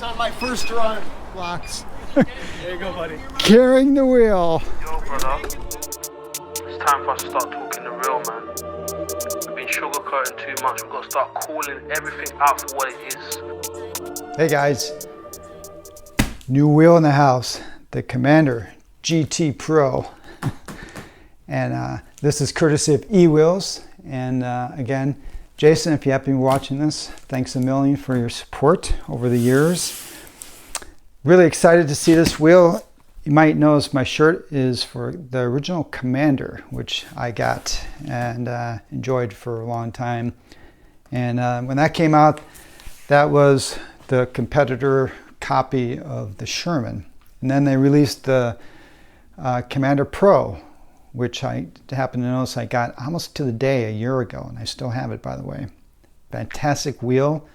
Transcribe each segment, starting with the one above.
It's on my first run. Blocks. There you go, buddy. Carrying the wheel. Yo, brother. It's time for us to start talking the real, man. We've been sugarcoating too much. We've got to start calling everything out for what it is. Hey guys. New wheel in the house. The Commander GT Pro. And this is courtesy of eWheels. And again, Jason, if you happen to be watching this, thanks a million for your support over the years. Really excited to see this wheel. You might notice my shirt is for the original Commander, which I got and enjoyed for a long time. And when that came out, that was the competitor copy of the Sherman. And then they released the Commander Pro, which I happen to notice I got almost to the day a year ago, and I still have it, by the way. Fantastic wheel.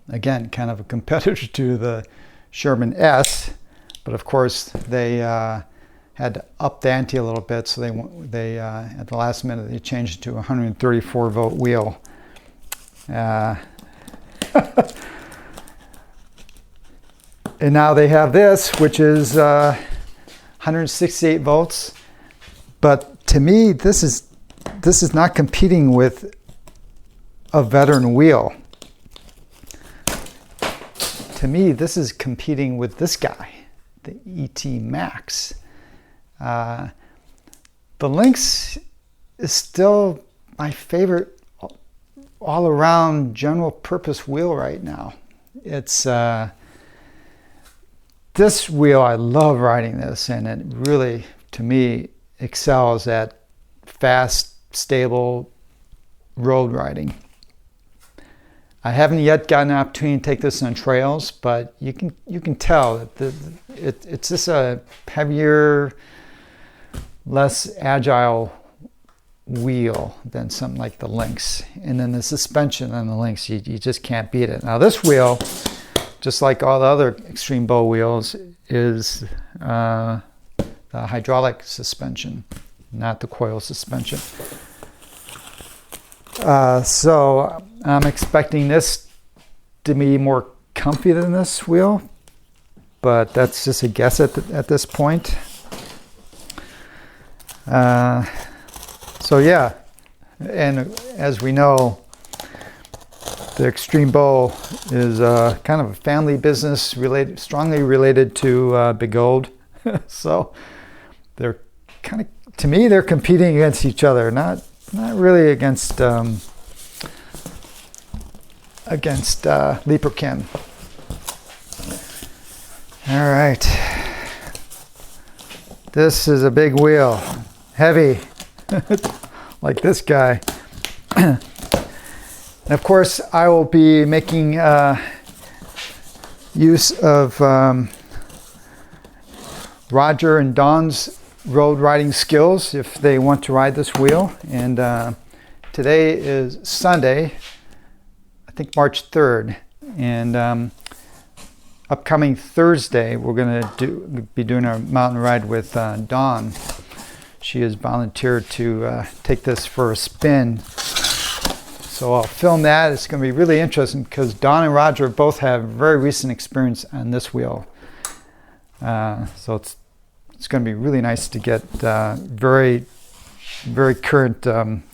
Again, kind of a competitor to the Sherman S, but of course they had to up the ante a little bit, so they at the last minute they changed it to a 134 volt wheel. And now they have this, which is 168 volts. But to me, this is not competing with a veteran wheel. To me, this is competing with this guy, the ET Max. The Lynx is still my favorite all-around general purpose wheel right now. It's this wheel, I love riding this, and it really, to me, excels at fast, stable road riding. I haven't yet gotten an opportunity to take this on trails, but you can tell that it's just a heavier, less agile wheel than something like the Lynx. And then the suspension on the Lynx, you just can't beat it. Now this wheel, just like all the other Extreme Bow wheels, is the hydraulic suspension, not the coil suspension. So I'm expecting this to be more comfy than this wheel, but that's just a guess at this point. So yeah, and as we know, the Extreme Bow is kind of a family business, strongly related to Big Old. So they're kind of, to me, they're competing against each other, not really against Leaperkin. All right, this is a big wheel, heavy, like this guy. And of course, I will be making use of Roger and Dawn's road riding skills if they want to ride this wheel. And today is Sunday, I think March 3rd, and upcoming Thursday we're going to be doing a mountain ride with Dawn. She has volunteered to take this for a spin, so I'll film that. It's going to be really interesting because Dawn and Roger both have very recent experience on this wheel, so it's going to be really nice to get very current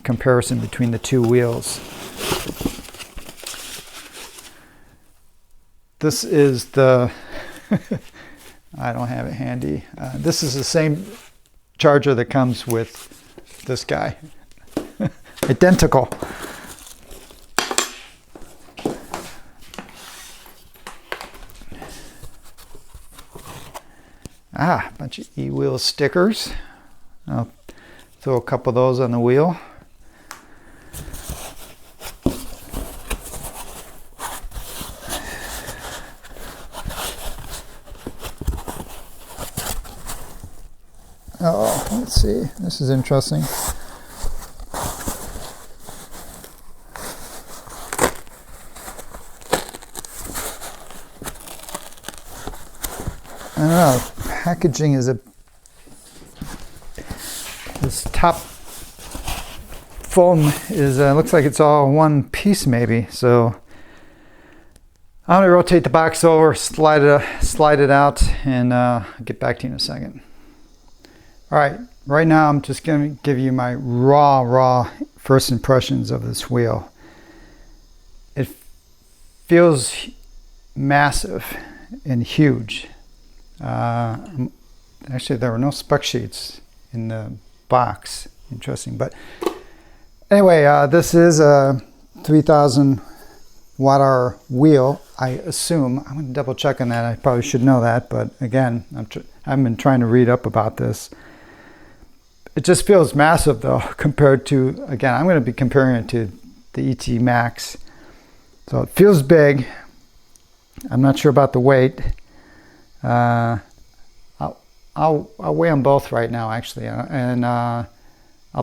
comparison between the two wheels. This is the, I don't have it handy. This is the same charger that comes with this guy. Identical. A bunch of eWheel stickers. I'll throw a couple of those on the wheel. Oh, let's see. This is interesting. I don't know. Packaging is this top foam is looks like it's all one piece maybe. So I'm gonna rotate the box over, slide it out, and I'll get back to you in a second. All right, right now I'm just gonna give you my raw first impressions of this wheel. It feels massive and huge. Actually, there were no spec sheets in the box. Interesting, but anyway, this is a 3,000 watt-hour wheel, I assume. I'm going to double check on that. I probably should know that, but again, I've been trying to read up about this. It just feels massive, though, compared to, again, I'm going to be comparing it to the ET Max. So it feels big. I'm not sure about the weight. I'll weigh them both right now, actually, and I'll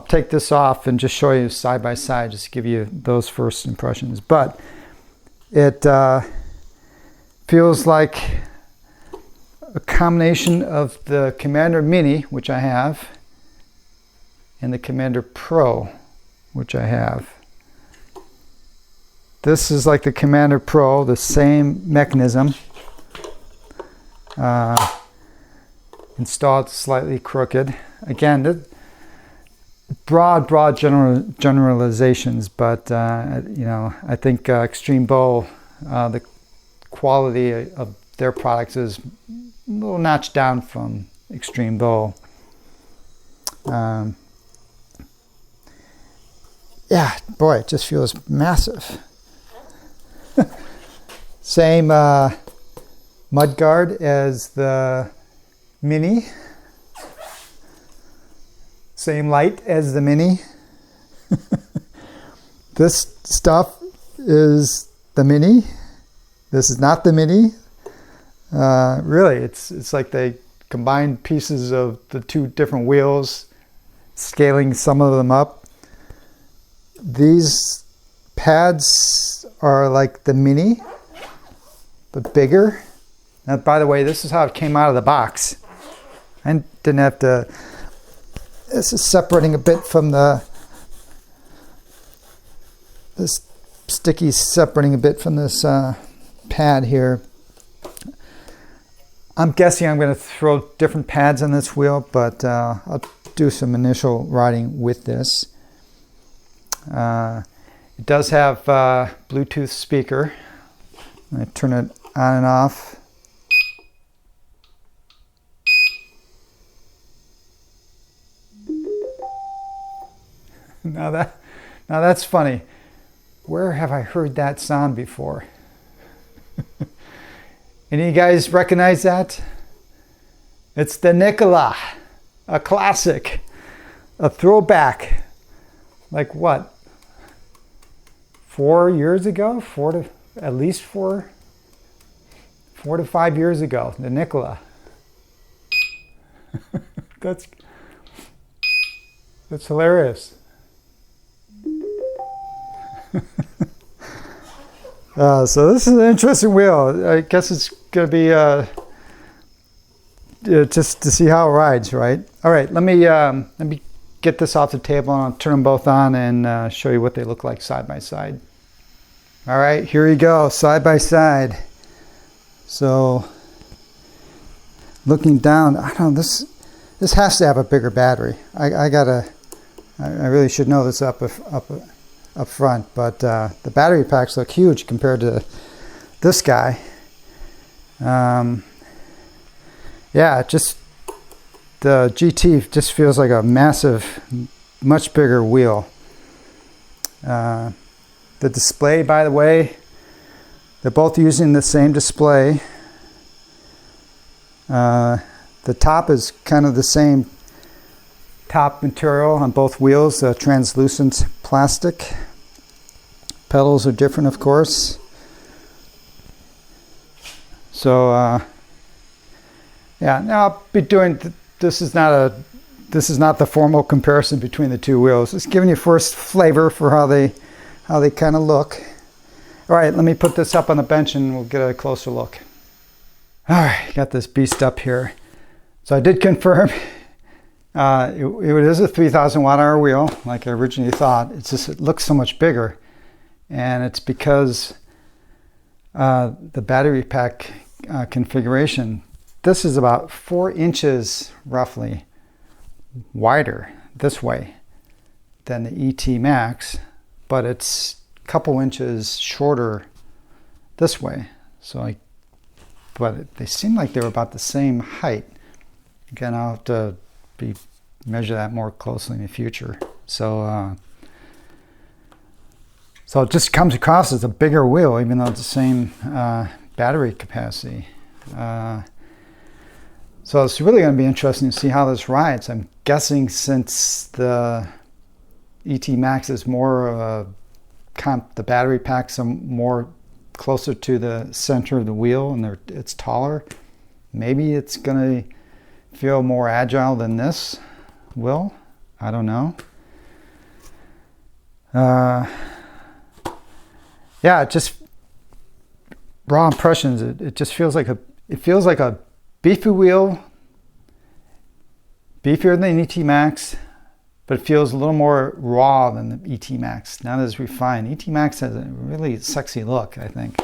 take this off and just show you side by side, just to give you those first impressions. But it feels like a combination of the Commander Mini, which I have, and the Commander Pro, which I have. This is like the Commander Pro, the same mechanism. Installed slightly crooked. Again, broad generalizations, but you know, I think Extreme Bowl, the quality of their products is a little notch down from Extreme Bowl. Yeah, boy, it just feels massive. Same mudguard as the Mini. Same light as the Mini. This stuff is the Mini. This is not the Mini. Really, it's like they combined pieces of the two different wheels, scaling some of them up. These pads are like the Mini, but bigger. Now, by the way, this is how it came out of the box. I didn't have to. This is separating a bit from this sticky, separating a bit from this pad here. I'm guessing I'm going to throw different pads on this wheel, but I'll do some initial riding with this. It does have Bluetooth speaker. I turn it on and off. Now that's funny. Where have I heard that sound before? Any of you guys recognize that? It's the Nikola, a classic, a throwback. Like what? 4 years ago? At least 4 to 5 years ago. The Nikola. That's hilarious. So this is an interesting wheel. I guess it's going to be just to see how it rides, right? All right, let me get this off the table and I'll turn them both on and show you what they look like side by side. All right, here we go, side by side. So looking down, I don't know, this has to have a bigger battery. I really should know this up front, but the battery packs look huge compared to this guy. Yeah, just the GT just feels like a massive, much bigger wheel. The display, by the way, they're both using the same display. The top is kind of the same top material on both wheels, translucent plastic. Pedals are different, of course. So yeah, now I'll be doing this is not the formal comparison between the two wheels. Just giving you first flavor for how they kind of look. All right, let me put this up on the bench and we'll get a closer look. All right, got this beast up here. So I did confirm. It is a 3,000 watt-hour wheel, like I originally thought. It's just it looks so much bigger, and it's because the battery pack configuration. This is about 4 inches roughly wider this way than the ET Max, but it's a couple inches shorter this way. So but they seem like they were about the same height. Again, I'll have to measure that more closely in the future. So it just comes across as a bigger wheel, even though it's the same battery capacity. So it's really going to be interesting to see how this rides. I'm guessing since the ET Max is more of the battery packs are more closer to the center of the wheel and it's taller, maybe it's going to feel more agile than this will. I don't know. Yeah, just raw impressions. It just feels like a beefy wheel, beefier than the ET Max, but it feels a little more raw than the ET Max. Not as refined. ET Max has a really sexy look, I think.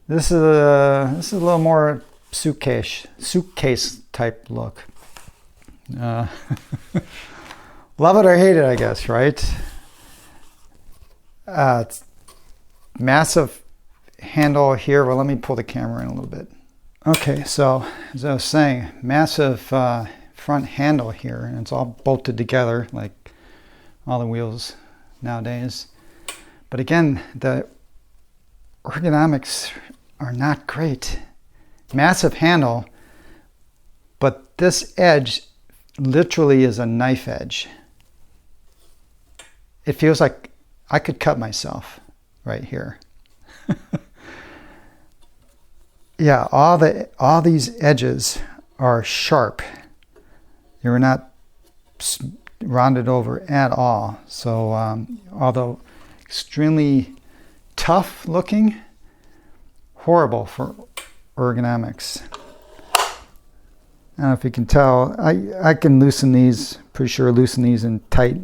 This is a little more suitcase type look. Love it or hate it, I guess, right? It's massive handle here. Well, let me pull the camera in a little bit. Okay, so as I was saying, massive front handle here, and it's all bolted together like all the wheels nowadays. But again, the ergonomics are not great. Massive handle, but this edge literally is a knife edge. It feels like I could cut myself right here. Yeah, all these edges are sharp. They were not rounded over at all. So although extremely tough looking, horrible for ergonomics. I don't know if you can tell. I can loosen these, pretty sure loosen these in tight,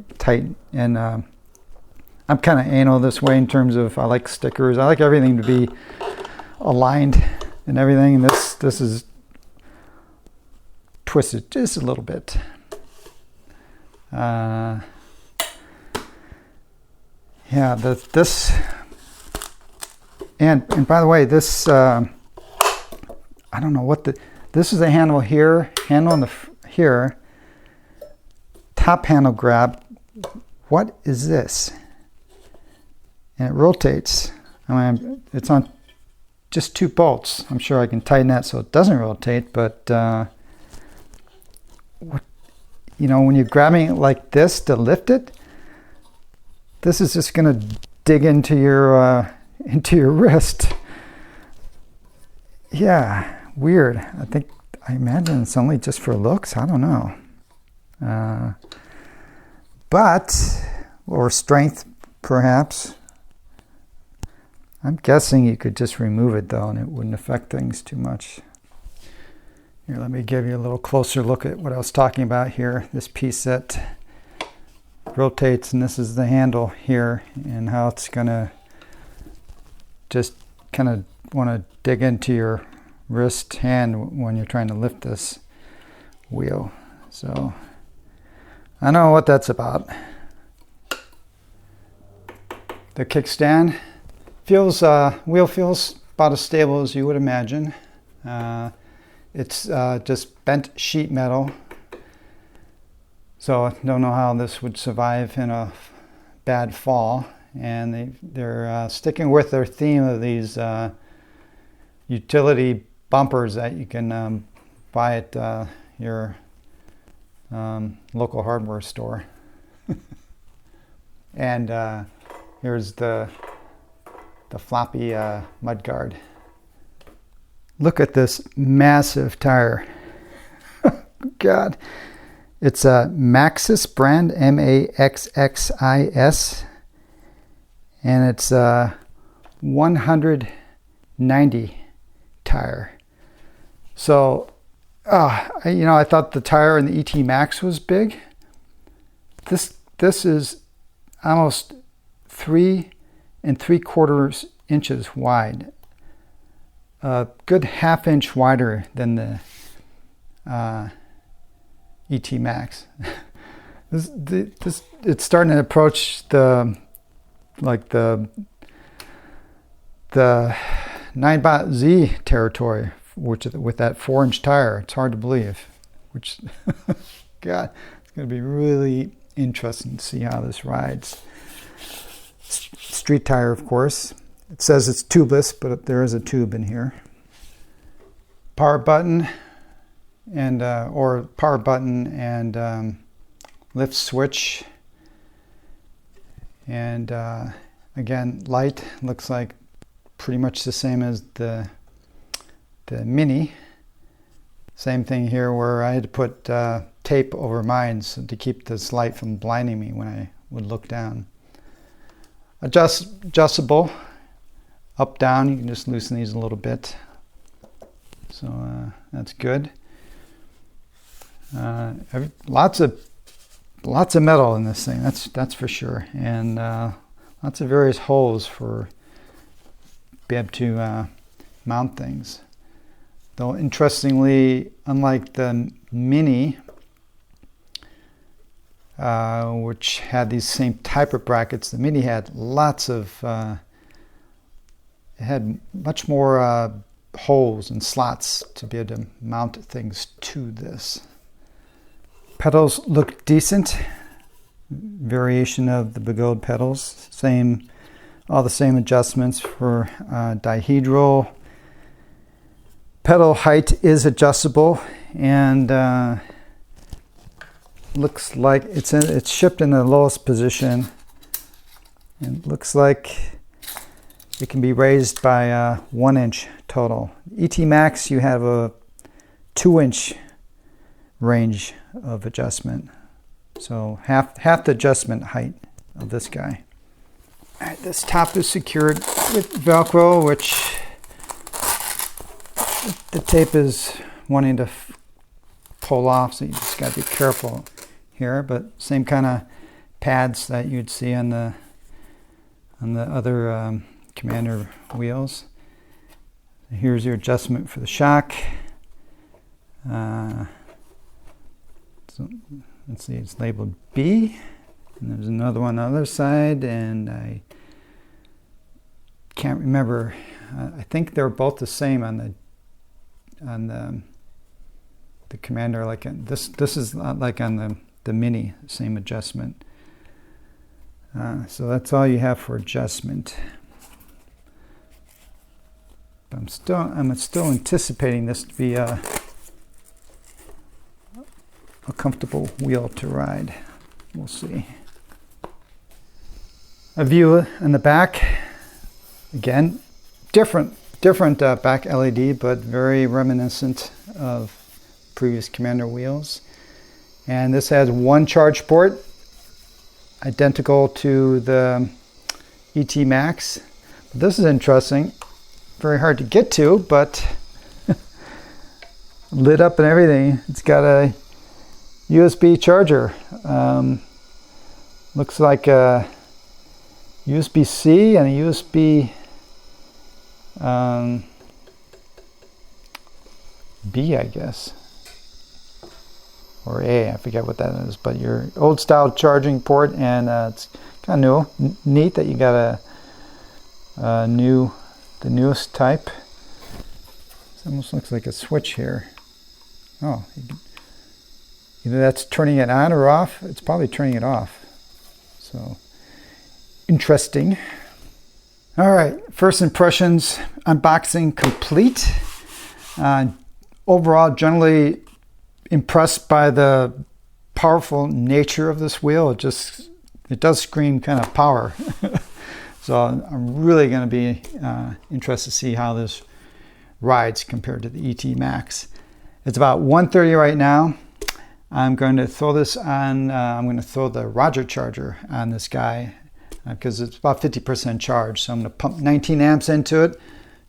and I'm kind of anal this way in terms of I like stickers. I like everything to be aligned and everything, and this is twisted just a little bit. Yeah, this and by the way, this I don't know what this is a handle here, handle on here, top handle grab. What is this? And it rotates. I mean, it's on just 2 bolts. I'm sure I can tighten that so it doesn't rotate, but when you're grabbing it like this to lift it, this is just going to dig into your wrist. Yeah, weird. I imagine it's only just for looks. I don't know. Or strength, perhaps. I'm guessing you could just remove it though, and it wouldn't affect things too much. Here, let me give you a little closer look at what I was talking about here. This piece that rotates, and this is the handle here, and how it's gonna just kind of want to dig into your wrist hand when you're trying to lift this wheel. So I don't know what that's about. The kickstand wheel feels about as stable as you would imagine. It's just bent sheet metal, so I don't know how this would survive in a bad fall. And they're sticking with their theme of these utility bumpers that you can buy at your local hardware store. And here's the floppy mudguard. Look at this massive tire. God. It's a Maxxis brand, Maxxis, and it's a 190 tire. So, I thought the tire in the ET Max was big. This is almost 3 3/4 inches wide, a good ½ inch wider than the ET Max. It's starting to approach the 9bot Z territory, which with that 4-inch tire. It's hard to believe. Which, God, it's going to be really interesting to see how this rides. Street tire, of course. It says it's tubeless, but there is a tube in here. Power button and lift switch, and again, light looks like pretty much the same as the Mini. Same thing here, where I had to put tape over mine to keep this light from blinding me when I would look down. Adjustable, up, down. You can just loosen these a little bit. So that's good. Lots of metal in this thing. That's for sure, and lots of various holes for be able to mount things. Though interestingly, unlike the Mini, which had these same type of brackets, the Mini had lots of, it had much more holes and slots to be able to mount things to this. Pedals look decent. Variation of the Begode pedals. All the same adjustments for dihedral. Pedal height is adjustable, and looks like it's shipped in the lowest position. And looks like it can be raised by 1 inch total. ET Max, you have a 2-inch range of adjustment, so half the adjustment height of this guy. All right, this top is secured with Velcro, which the tape is wanting to pull off, so you just got to be careful here. But same kind of pads that you'd see on the other Commander wheels. Here's your adjustment for the shock. So let's see, it's labeled B, and there's another one on the other side, and I can't remember. I think they're both the same on the Commander. Like this is like on the Mini, same adjustment. So that's all you have for adjustment. But I'm still anticipating this to be a comfortable wheel to ride. We'll see. A view in the back. Again, different back LED, but very reminiscent of previous Commander wheels. And this has one charge port, identical to the ET Max. But this is interesting. Very hard to get to, but lit up and everything. It's got a USB charger. Looks like a USB-C and a USB B, I guess, or A, I forget what that is, but your old style charging port, and it's kind of neat that you got the newest type. It almost looks like a switch here. Oh, either that's turning it on or off. It's probably turning it off. So interesting. All right, first impressions, unboxing complete. Overall, generally impressed by the powerful nature of this wheel. It does scream kind of power. So I'm really going to be interested to see how this rides compared to the ET Max. It's about 1:30 right now. I'm going to throw this on. I'm going to throw the Roger charger on this guy because it's about 50% charged. So I'm going to pump 19 amps into it.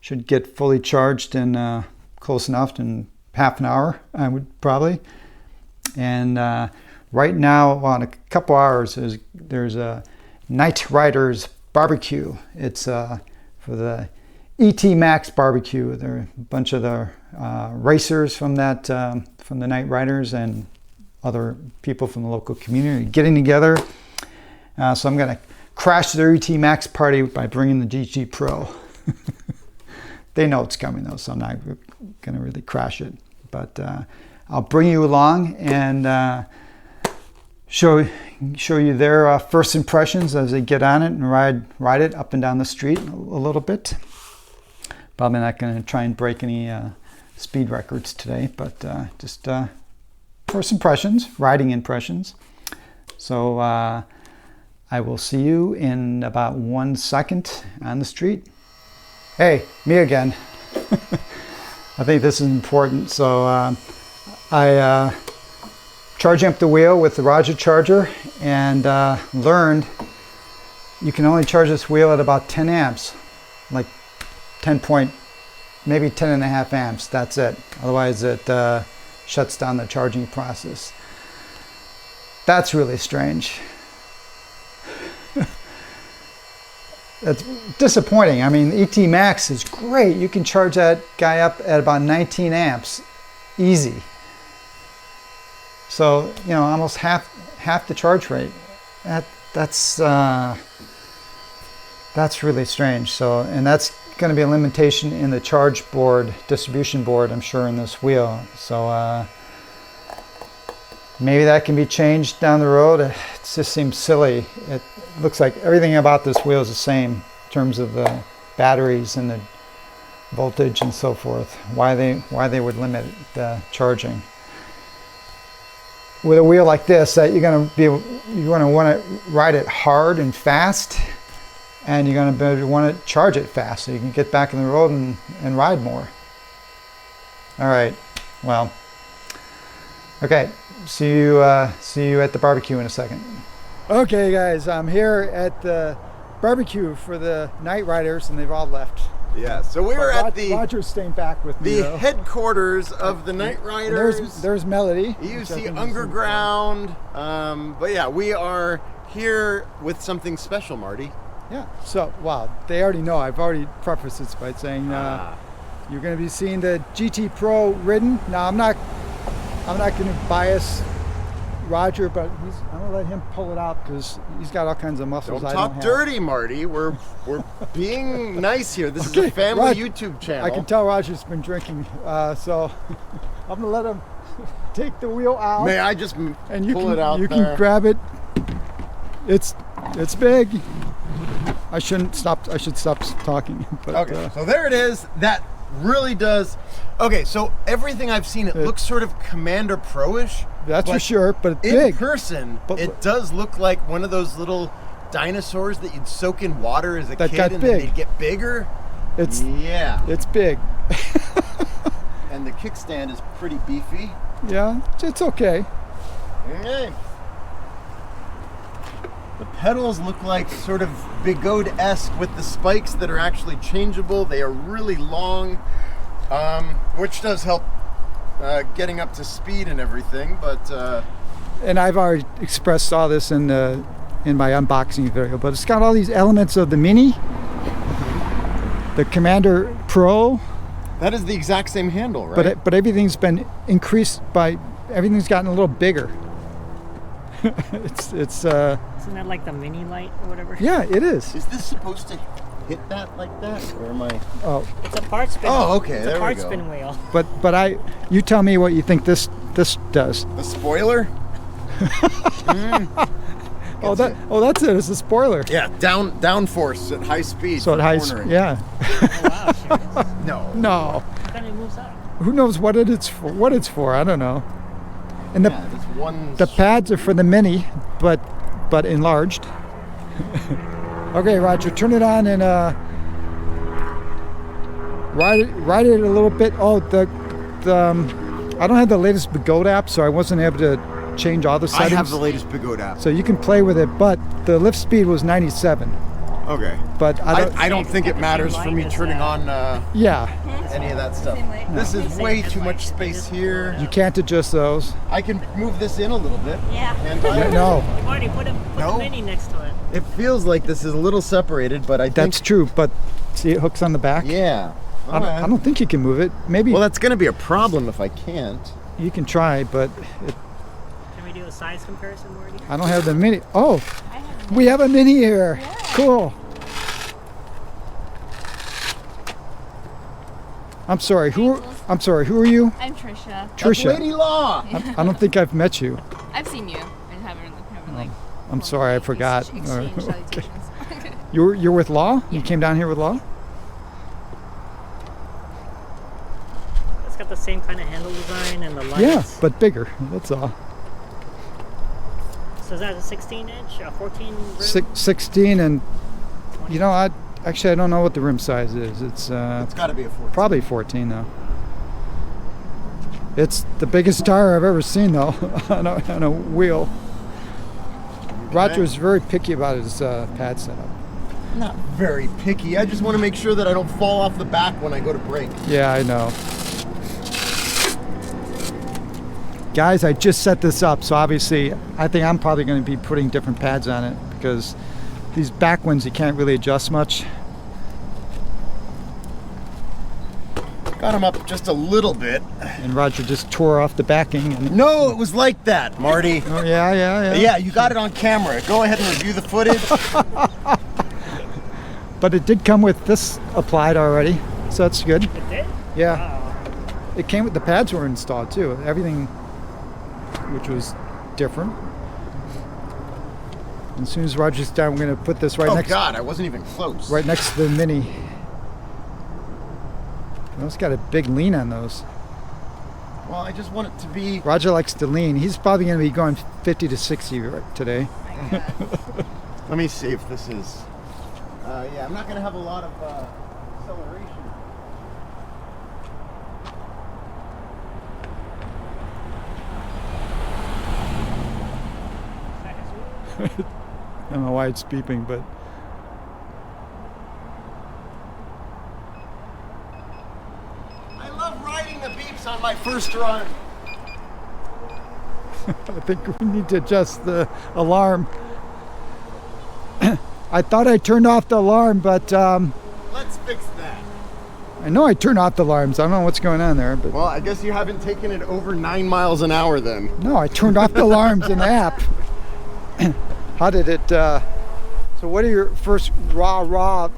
Should get fully charged in close enough in half an hour, I would probably. And right now, well, in a couple hours, there's a Night Riders barbecue. It's for for the ET Max barbecue. There are a bunch of the racers from that from the Night Riders and other people from the local community getting together. So I'm going to crash their ET Max party by bringing the GT Pro. They know it's coming though, so I'm not going to really crash it. But I'll bring you along and show you their first impressions as they get on it and ride it up and down the street a little bit. Probably not going to try and break any speed records today, but just first impressions, riding impressions. So I will see you in about 1 second on the street. Hey, me again. I think this is important. So I charging up the wheel with the Roger charger and learned you can only charge this wheel at about 10 amps, like 10 point, maybe 10 and a half amps. That's it. Otherwise it shuts down the charging process. That's really strange. That's disappointing. I mean, ET Max is great. You can charge that guy up at about 19 amps, easy. So, you know, almost half the charge rate. That's really strange. So, and that's going to be a limitation in the charge board, distribution board, I'm sure, in this wheel. So maybe that can be changed down the road. It just seems silly. It looks like everything about this wheel is the same in terms of the batteries and the voltage and so forth. Why they would limit the charging. With a wheel like this, that you're going to want to ride it hard and fast, and you're going to want to charge it fast so you can get back in the road and ride more. All right, well, okay, see you at the barbecue in a second. Okay guys, I'm here at the barbecue for the Night Riders and they've all left. Yeah, so we were at the Roger's staying back with me. The headquarters of the Night Riders. There's Melody. EUC Underground. But yeah, we are here with something special, Marty. Yeah. So wow, they already know. I've already prefaced this by saying you're going to be seeing the GT Pro ridden. Now I'm not going to bias Roger, but I'm gonna let him pull it out because he's got all kinds of muscles. Don't talk dirty, Marty. We're being nice here. This is a family YouTube channel. I can tell Roger's been drinking, so I'm gonna let him take the wheel out. May I just pull it out? You can grab it. It's big. I should stop talking. But, okay, so there it is. That really does. Okay, so everything I've seen, it looks sort of Commander Pro-ish. That's for sure, but it's in big. Person, it does look like one of those little dinosaurs that you'd soak in water as a kid, and then they'd get bigger. It's big. And the kickstand is pretty beefy. Yeah, it's okay. Okay. The pedals look like sort of Bigode-esque with the spikes that are actually changeable. They are really long, which does help getting up to speed and everything. But and I've already expressed all this in my unboxing video, but it's got all these elements of the Mini, the Commander Pro. That is the exact same handle, right? But everything's been increased everything's gotten a little bigger. It's isn't that like the mini light or whatever? Yeah, it is. Is this supposed to hit that like that, or am I? Oh, it's a part spin. Oh, okay. It's a part spin wheel. But you tell me what you think this does. The spoiler. That's it. It's a spoiler. Yeah, down force at high speed. So at high speed, yeah. Oh, wow, No. Then it moves up. Who knows what it's for? What it's for? I don't know. And the pads are for the Mini, but enlarged. Okay, Roger, turn it on and ride it a little bit. Oh, I don't have the latest Bigode app, so I wasn't able to change all the settings. I have the latest Bigode app, so you can play with it. But the lift speed was 97. Okay. But I don't think it matters for me turning on any of that stuff. This is way too much space here. You can't adjust those. I can move this in a little bit. Yeah. No. You've already put a mini next to it. It feels like this is a little separated, but I think that's true. But See, it hooks on the back. Yeah. I don't think you can move it. Maybe. Well, that's going to be a problem if I can't. You can try, but Can we do a size comparison, Marty? I don't have the mini. Oh, we have a mini here. Yeah. Cool. I'm sorry. Who are you? I'm Trisha. Trisha. That's Lady Law. I don't think I've met you. I've seen you. I haven't like. I'm sorry, I forgot. Exchange Okay. salutations. You're with Law? You came down here with Law? It's got the same kind of handle design and the lights. Yeah, but bigger. That's all. So is that a 16-inch, a 14 rim? 16 and you know, I don't know what the rim size is. It's It's got to be a 14. probably 14 though. It's the biggest tire I've ever seen though on a wheel. Roger's very picky about his pad setup. Not very picky. I just want to make sure that I don't fall off the back when I go to brake. Yeah, I know. Guys, I just set this up, so obviously I think I'm probably going to be putting different pads on it because these back ones you can't really adjust much. Got him up just a little bit. And Roger just tore off the backing. And, No, it was like that, Marty. oh, yeah. Yeah, you got it on camera. Go ahead and review the footage. But it did come with this applied already, so that's good. It did? Yeah. Wow. It came with the pads were installed too. Everything, which was different. As soon as Roger's done, we're going to put this right Oh next God, I wasn't even close. right next to the Mini. It's got a big lean on those. Well, I just want it to be. Roger likes to lean. He's probably going to be going 50 to 60 today. Let me see if this is. Yeah, I'm not going to have a lot of acceleration. I don't know why it's beeping, but I love riding the beeps on my first run. I think we need to adjust the alarm. I thought I turned off the alarm, but Let's fix that. I know I turned off the alarms. I don't know what's going on there, but Well, I guess you haven't taken it over 9 miles an hour then. no, I turned off the alarms in the app. How did it? So, what are your first raw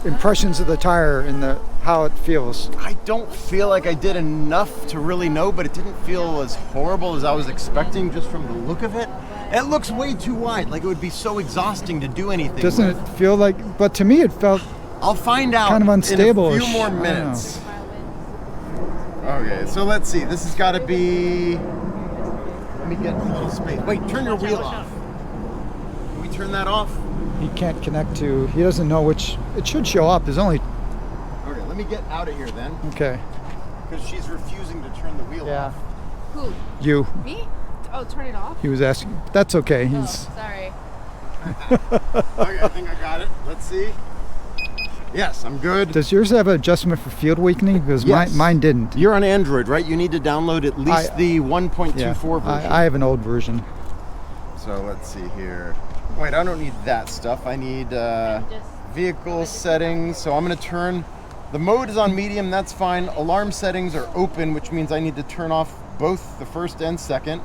impressions of the tire and how it feels? I don't feel like I did enough to really know, but it didn't feel as horrible as I was expecting just from the look of it. It looks way too wide, like it would be so exhausting to do anything Doesn't with. it feel like? But to me, it felt I'll find out kind of unstable. in a few more I don't know. minutes. Okay, so let's see. This has got to be. Let me get a little space. Wait, turn your wheel off. Can we turn that off? He can't connect to. He doesn't know which. It should show up. There's only. Okay, let me get out of here then, Okay. because she's refusing to turn the wheel Yeah. off. Who? You. Me? Oh, turn it off. He was asking. That's okay. Oh, He's. sorry. Okay, I think I got it. Let's see. Yes, I'm good. Does yours have an adjustment for field weakening? Because Yes. mine didn't. You're on Android, right? You need to download at least the 1.24 Yeah. version. I have an old version. So let's see here. Wait, I don't need that stuff. I need vehicle settings. So I'm going to turn. The mode is on medium. That's fine. Alarm settings are open, which means I need to turn off both the first and second.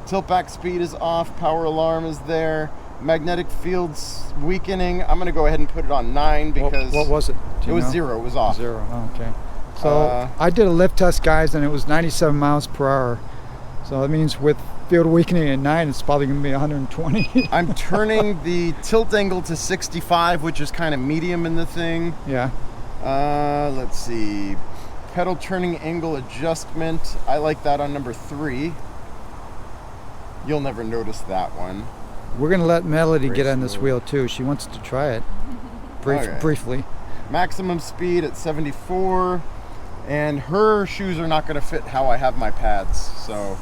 Tilt back speed is off. Power alarm is there. Magnetic fields weakening. I'm going to go ahead and put it on 9 because What was it? Do it you was know? 0. It was off. 0. Oh, okay. So I did a lift test, guys, and it was 97 miles per hour. So that means with field weakening at 9, it's probably going to be 120. I'm turning the tilt angle to 65, which is kind of medium in the thing. Yeah. Let's see. Pedal turning angle adjustment. I like that on number 3. You'll never notice that one. We're going to let Melody Very get on this smooth. wheel too. She wants to try it Okay. briefly. Maximum speed at 74. And her shoes are not going to fit how I have my pads. So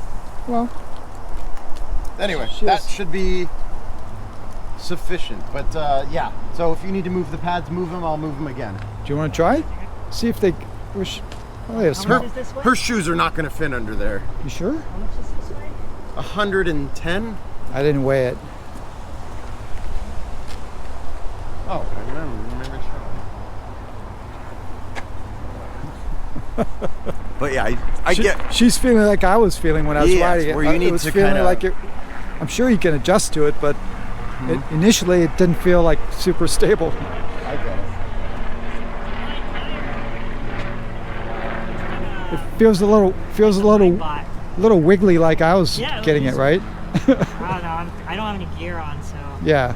Well, anyway, She that has- should be sufficient. But yeah, so if you need to move the pads, move them. I'll move them again. do you want to try? See if they. Oh, yeah, How smart. much is this one? Her shoes are not going to fit under there. You sure? How much is this way? 110. I didn't weigh it. Oh, I remember showing. But yeah, I get. She's feeling like I was feeling when I was riding it. Where you need to feeling kinda, like it. I'm sure you can adjust to it, but initially it didn't feel like super stable. I get it. It feels a little wiggly, like I was getting it, right? I don't know. I don't have any gear on, so. Yeah.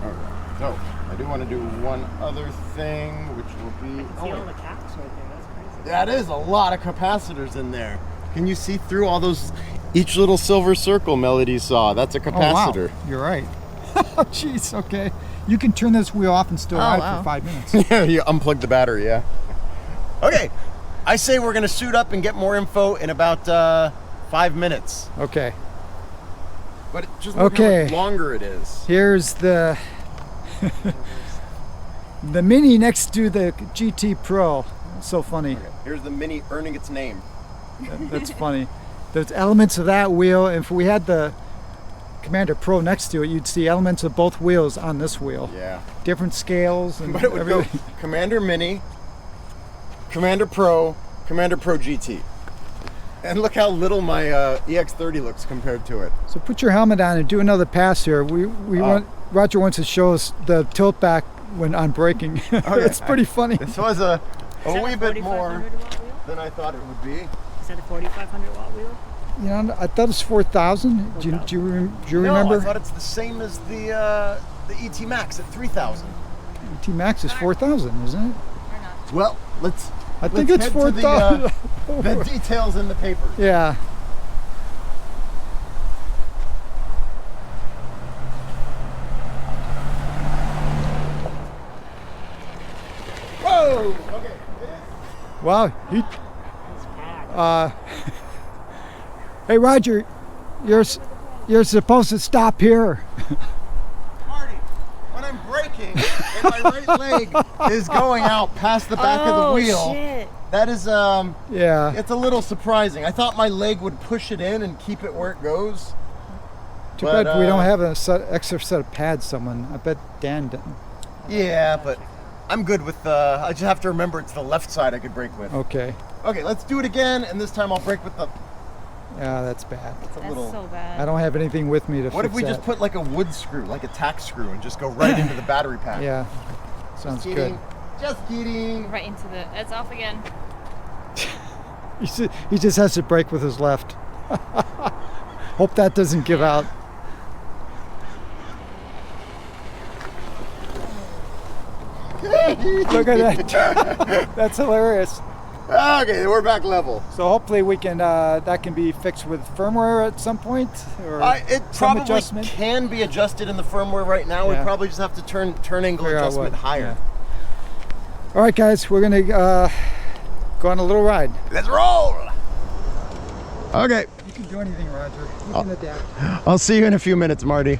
All right. So I do want to do one other thing, which will be. See all the caps right there. That's crazy. That is a lot of capacitors in there. Can you see through all those? Each little silver circle Melody saw. That's a capacitor. Oh, wow. You're right. Oh, jeez. Okay. You can turn this wheel off and still ride for 5 minutes. Yeah, you unplug the battery. Yeah. Okay. I say we're gonna suit up and get more info in about 5 minutes. Okay. But just look how much longer it is. Here's the the Mini next to the GT Pro. So funny. Okay. Here's the Mini earning its name. That's funny. There's elements of that wheel. If we had the Commander Pro next to it, you'd see elements of both wheels on this wheel. Yeah. Different scales and but it would everything. go Commander Mini, Commander Pro, Commander Pro GT. And look how little my EX30 looks compared to it. So put your helmet on and do another pass here. Roger wants to show us the tilt back when on braking. It's pretty funny. This was a wee bit 4,500 more watt wheel? than I thought it would be. Is that a 4,500 watt wheel? You know, I thought it was 4,000. Do you remember? No, I thought it's the same as the ET Max at 3,000. ET Max is 4,000, isn't it? Well, let's. I think it's 4,000. The details in the papers. Yeah. Whoa! Okay. Wow. Hey Roger, you're supposed to stop here. Marty, when I'm braking and my right leg is going out past the back of the wheel, shit. that is Yeah. it's a little surprising. I thought my leg would push it in and keep it where it goes. Too bad we don't have an extra set of pads. Someone, I bet Dan didn't. Yeah, but I'm good with I just have to remember it's the left side I could brake with. Okay. Okay, let's do it again, and this time I'll brake with the. Yeah, that's bad. That's so bad. I don't have anything with me to What fix if we just put like a wood screw, like a tack screw, and just go right into the battery pack? Yeah, sounds Just good. kidding. Just kidding. Right into the. It's off again. He just has to brake with his left. Hope that doesn't give out. Look at that. That's hilarious. Okay, we're back level. So hopefully we can that can be fixed with firmware at some point, or It some probably adjustment. can be adjusted in the firmware right now. Yeah. We probably just have to turn angle Figure out adjustment what, higher. All right, guys, we're gonna go on a little ride. Let's roll. Okay, You can do anything, Roger. You can adapt. I'll see you in a few minutes, Marty.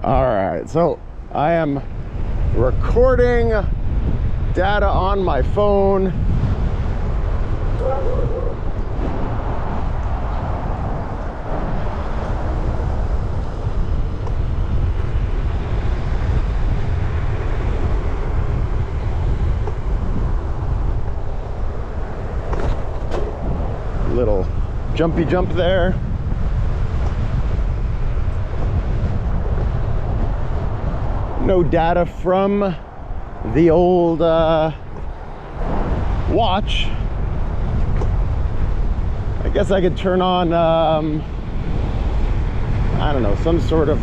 All right, so I am recording data on my phone. Little jumpy jump there. No data from the old watch. I guess I could turn on I don't know, some sort of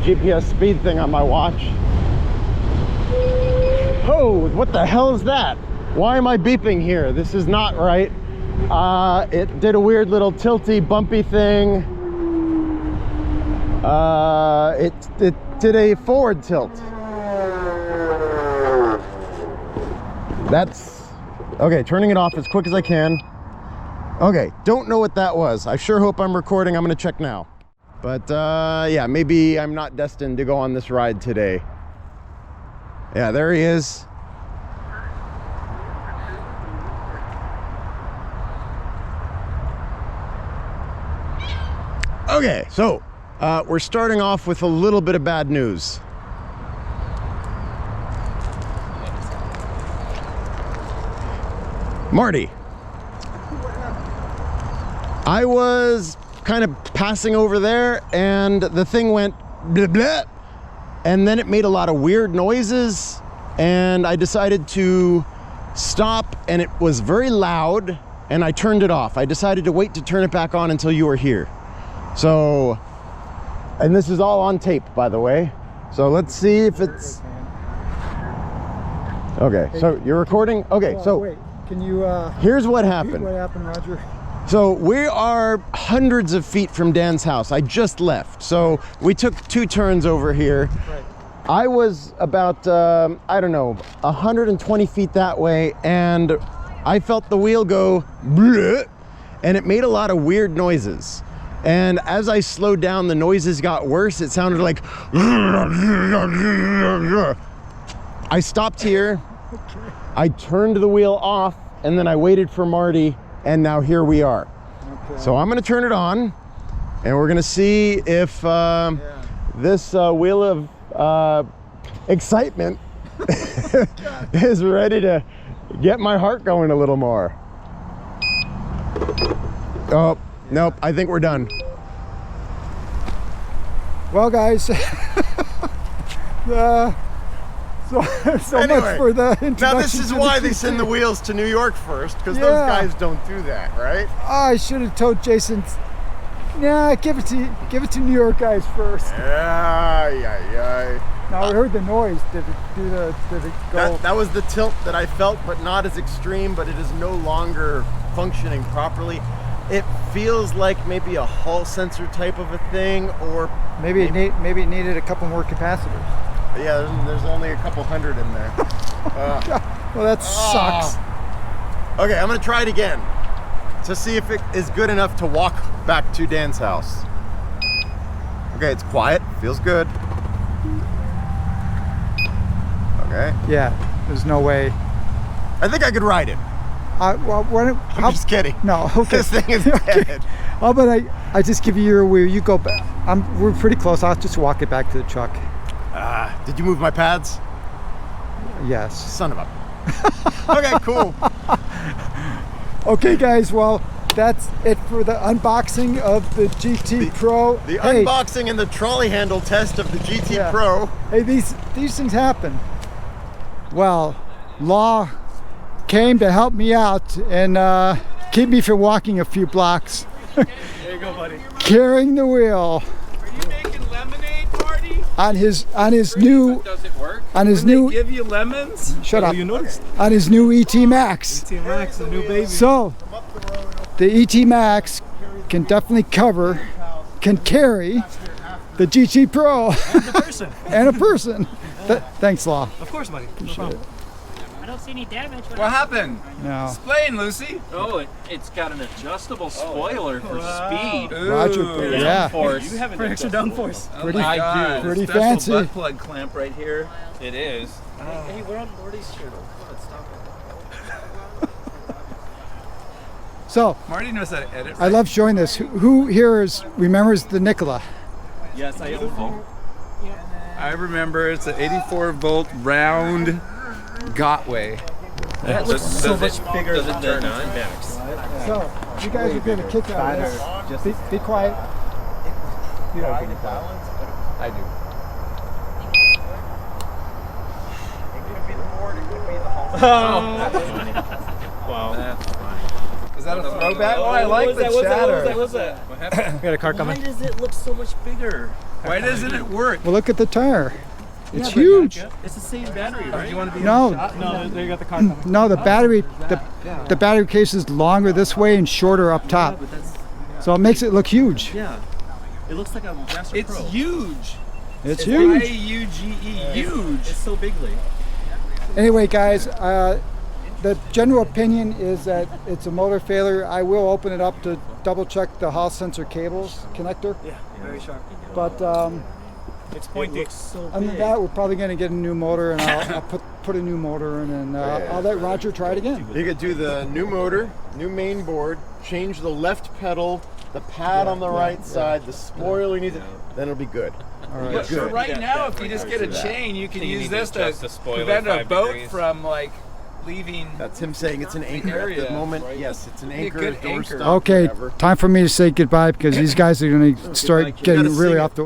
GPS speed thing on my watch. Oh, what the hell is that? Why am I beeping here? This is not right. It did a weird little tilty bumpy thing. It did a forward tilt. That's okay. Turning it off as quick as I can. Okay, don't know what that was. I sure hope I'm recording. I'm gonna check now. But yeah, maybe I'm not destined to go on this ride today. Yeah, there he is. Okay, so we're starting off with a little bit of bad news. Marty, I was kind of passing over there and the thing went blah, blah, and then it made a lot of weird noises and I decided to stop and it was very loud and I turned it off. I decided to wait to turn it back on until you were here. So, and this is all on tape, by the way. So let's see if it's... Okay, so you're recording? Okay, so wait, can you... here's what happened. What happened, Roger? So we are hundreds of feet from Dan's house. I just left. So we took 2 turns over here. Right. I was about, I don't know, 120 feet that way, and I felt the wheel go bleh, and it made a lot of weird noises. And as I slowed down, the noises got worse. It sounded like... I stopped here. I turned the wheel off, and then I waited for Marty, and now here we are. Okay. So I'm gonna turn it on, and we're gonna see if this wheel of excitement is ready to get my heart going a little more. Oh, nope, I think we're done. Well, guys, so Anyway, much for the introduction. now this is to why the they send the wheels to New York first, because Yeah. those guys don't do that, right? I should have told Jason, nah, give it to New York guys first. Yeah. Now we heard the noise. Did it go? That was the tilt that I felt, but not as extreme, but it is no longer functioning properly. It feels like maybe a hall sensor type of a thing, or maybe it needed a couple more capacitors. yeah, there's only a couple hundred in there. Well, that sucks. Okay, I'm gonna try it again to see if it is good enough to walk back to Dan's house. Okay, it's quiet, feels good. Okay. Yeah, there's no way. I think I could ride it. Well, I'm just kidding. No, okay. This thing is dead. How about I just give you your wheel, you go back. We're pretty close. I'll just walk it back to the truck. Did you move my pads? Yes. Son of a... Okay, cool. Okay, guys, well, that's it for the unboxing of the GT Pro. The unboxing and the trolley handle test of the GT Pro. Hey, these things happen. Well, Law came to help me out and keep me from walking a few blocks. There you go, buddy. Carrying the wheel. Are you making lemonade, Marty? On his new. Does it work? On his When new. they give you lemons? Shut up. You noticed? On his new ET Max. ET Max, the new baby. So, the ET Max can definitely can carry the GT Pro. And a person. And a person. Thanks, Law. Of course, buddy. Appreciate it. I don't see any damage. What happened? No. Explain, Lucy. Oh, it's got an adjustable spoiler for speed. Roger, yeah. Downforce. You have an extra downforce. Pretty, my God. pretty Special fancy. butt plug clamp right here. It is. Hey, we're on Morty's channel. Come on, stop it. So, Marty knows how to edit. I love showing this. Who here remembers the Nikola? Yes, I own. I remember it's an 84 volt round Gotway. That looks so much bigger than the Max. So, you guys are going to kick out of this. Be quiet. You don't get balance. I do. It could be the board, it could be the hall. That's funny. Wow. That's funny. Is that a throwback? Oh, I like the chatter. What was that? What happened? We got a car coming. Why does it look so much bigger? Why doesn't it work? Well, look at the tire. It's Yeah, but huge. It's the same battery, Do right? you want to be No, No, there you got the car coming. no, the battery, the battery case is longer this way and shorter up top. But that's, So it makes it look huge. yeah. It looks like a Master It's Pro. huge. It's huge. IUGE. Huge. It's so bigly. Anyway, guys, the general opinion is that it's a motor failure. I will open it up to double check the hall sensor cables connector. Yeah, very sharp. But It's It pointy. looks so other than big. that, we're probably going to get a new motor, and I'll put a new motor in, and I'll let Roger try it again. You could do the new motor, new main board, change the left pedal, the pad on the right side, the spoiler needs it, then it'll be good. All right. But for right now, if you just get a chain, you can use this to prevent a boat from like leaving. That's him saying it's an anchor area, at the moment. right? Yes, it's an Be a anchor. good Door anchor. stop, Okay, whatever. time for me to say goodbye because these guys are going to start getting gotta really sing off it. the